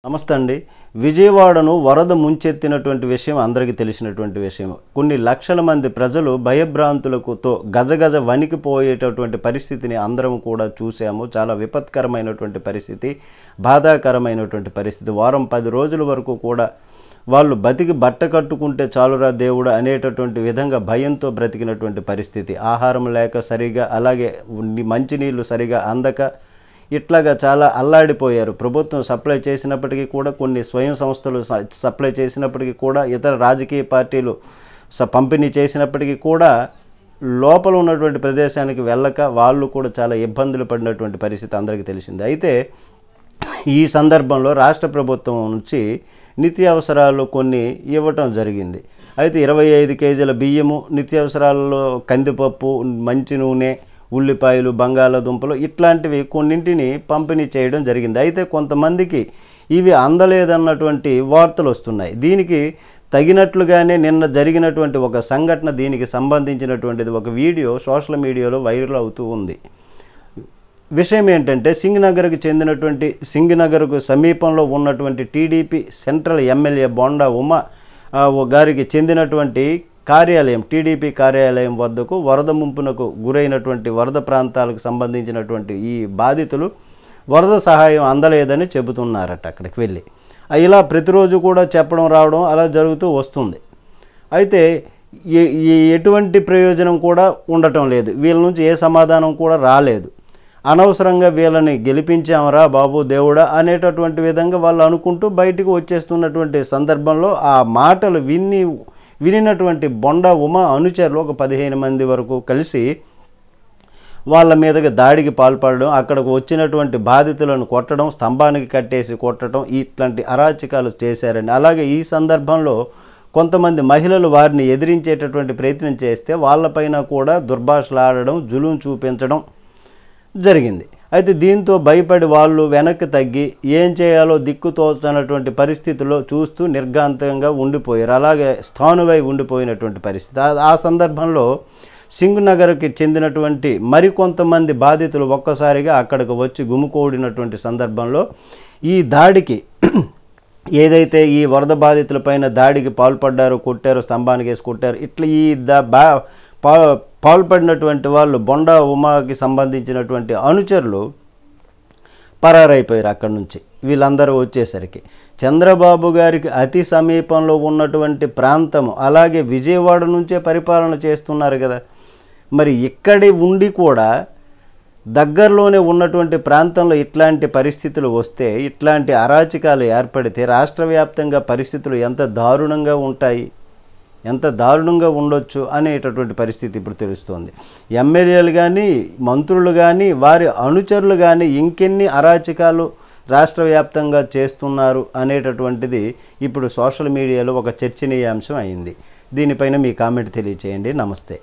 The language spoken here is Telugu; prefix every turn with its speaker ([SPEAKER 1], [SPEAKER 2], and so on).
[SPEAKER 1] నమస్తే అండి. విజయవాడను వరద ముంచెత్తినటువంటి విషయం అందరికీ తెలిసినటువంటి విషయం. కొన్ని లక్షల మంది ప్రజలు భయభ్రాంతులతో గజగజ వణికిపోయేటటువంటి పరిస్థితిని అందరం కూడా చూసాము. చాలా విపత్కరమైనటువంటి పరిస్థితి, బాధాకరమైనటువంటి పరిస్థితి. వారం 10 రోజుల వరకు కూడా వాళ్ళు బతికి బట్ట కట్టుకుంటే చాలురా దేవుడు అనేటటువంటి విధంగా భయంతో బ్రతికినటువంటి పరిస్థితి. ఆహారం లేక సరిగా, అలాగే మంచినీళ్ళు సరిగా అందక ఇట్లాగా చాలా అల్లాడిపోయారు. ప్రభుత్వం సప్లై చేసినప్పటికీ కూడా, కొన్ని స్వయం సంస్థలు సప్లై చేసినప్పటికీ కూడా, ఇతర రాజకీయ పార్టీలు పంపిణీ చేసినప్పటికీ కూడా లోపల ఉన్నటువంటి ప్రదేశానికి వెళ్ళక వాళ్ళు కూడా చాలా ఇబ్బందులు పడినటువంటి పరిస్థితి అందరికీ తెలిసింది. అయితే ఈ సందర్భంలో రాష్ట్ర ప్రభుత్వం నుంచి నిత్యావసరాలు కొన్ని ఇవ్వటం జరిగింది. అయితే 25 కేజీల బియ్యము, నిత్యావసరాలలో కందిపప్పు, మంచి నూనె, ఉల్లిపాయలు, బంగాళాదుంపలు ఇట్లాంటివి కొన్నింటిని పంపిణీ చేయడం జరిగింది. అయితే కొంతమందికి ఇవి అందలేదన్నటువంటి వార్తలు వస్తున్నాయి. దీనికి తగినట్లుగానే నిన్న జరిగినటువంటి ఒక సంఘటన, దీనికి సంబంధించినటువంటిది ఒక వీడియో సోషల్ మీడియాలో వైరల్ అవుతూ ఉంది. విషయం ఏంటంటే, సింగనగర్కు సమీపంలో ఉన్నటువంటి TDP central MLA Bonda Uma గారికి చెందినటువంటి కార్యాలయం, టీడీపీ కార్యాలయం వద్దకు వరద ముంపునకు గురైనటువంటి వరద ప్రాంతాలకు సంబంధించినటువంటి ఈ బాధితులు వరద సహాయం అందలేదని చెబుతున్నారట. అక్కడికి వెళ్ళి ఇలా ప్రతిరోజు కూడా చెప్పడం రావడం అలా జరుగుతూ వస్తుంది. అయితే ఎటువంటి ప్రయోజనం కూడా ఉండటం లేదు. వీళ్ళ నుంచి ఏ సమాధానం కూడా రాలేదు. అనవసరంగా వీళ్ళని గెలిపించామరా బాబు దేవుడా అనేటటువంటి విధంగా వాళ్ళు అనుకుంటూ బయటికి వచ్చేస్తున్నటువంటి సందర్భంలో ఆ మాటలు వినినటువంటి బొండా ఉమ అనుచరులు ఒక 15 మంది వరకు కలిసి వాళ్ళ మీదకి దాడికి పాల్పడడం, అక్కడికి వచ్చినటువంటి బాధితులను కొట్టడం, స్తంభానికి కట్టేసి కొట్టడం, ఇట్లాంటి అరాచకాలు చేశారని. అలాగే ఈ సందర్భంలో కొంతమంది మహిళలు వారిని ఎదిరించేటటువంటి ప్రయత్నం చేస్తే వాళ్ళపైన కూడా దుర్భాషలాడడం, జులుం చూపించడం జరిగింది. అయితే దీంతో భయపడి వాళ్ళు వెనక్కి తగ్గి ఏం చేయాలో దిక్కుతోచనటువంటి పరిస్థితుల్లో చూస్తూ నిర్ఘాంతంగా ఉండిపోయారు. అలాగే స్థానువై ఉండిపోయినటువంటి పరిస్థితి. ఆ సందర్భంలో సింగనగర్కి చెందినటువంటి మరికొంతమంది బాధితులు ఒక్కసారిగా అక్కడికి వచ్చి గుమికూడినటువంటి సందర్భంలో ఈ దాడికి, ఏదైతే ఈ వరద బాధితులపైన దాడికి పాల్పడ్డారో, కొట్టారో, స్తంభానికి వేసి కొట్టారు, ఇట్లా ఈ పాల్పడినటువంటి వాళ్ళు బొండా ఉమాకి సంబంధించినటువంటి అనుచరులు పరారైపోయారు అక్కడి నుంచి. వీళ్ళందరూ వచ్చేసరికి చంద్రబాబు గారికి అతి సమీపంలో ఉన్నటువంటి ప్రాంతము, అలాగే విజయవాడ నుంచే పరిపాలన చేస్తున్నారు కదా, మరి ఇక్కడి ఉండి కూడా దగ్గరలోనే ఉన్నటువంటి ప్రాంతంలో ఇట్లాంటి పరిస్థితులు వస్తే, ఇట్లాంటి అరాచకాలు ఏర్పడితే రాష్ట్ర వ్యాప్తంగా పరిస్థితులు ఎంత దారుణంగా ఉంటాయి, ఎంత దారుణంగా ఉండొచ్చు అనేటటువంటి పరిస్థితి ఇప్పుడు తెలుస్తోంది. ఎమ్మెల్యేలు కానీ, మంత్రులు కానీ, వారి అనుచరులు కానీ ఇంకెన్ని అరాచకాలు రాష్ట్ర వ్యాప్తంగా చేస్తున్నారు అనేటటువంటిది ఇప్పుడు సోషల్ మీడియాలో ఒక చర్చనీయాంశం అయింది. దీనిపైన మీ కామెంట్ తెలియచేయండి. నమస్తే.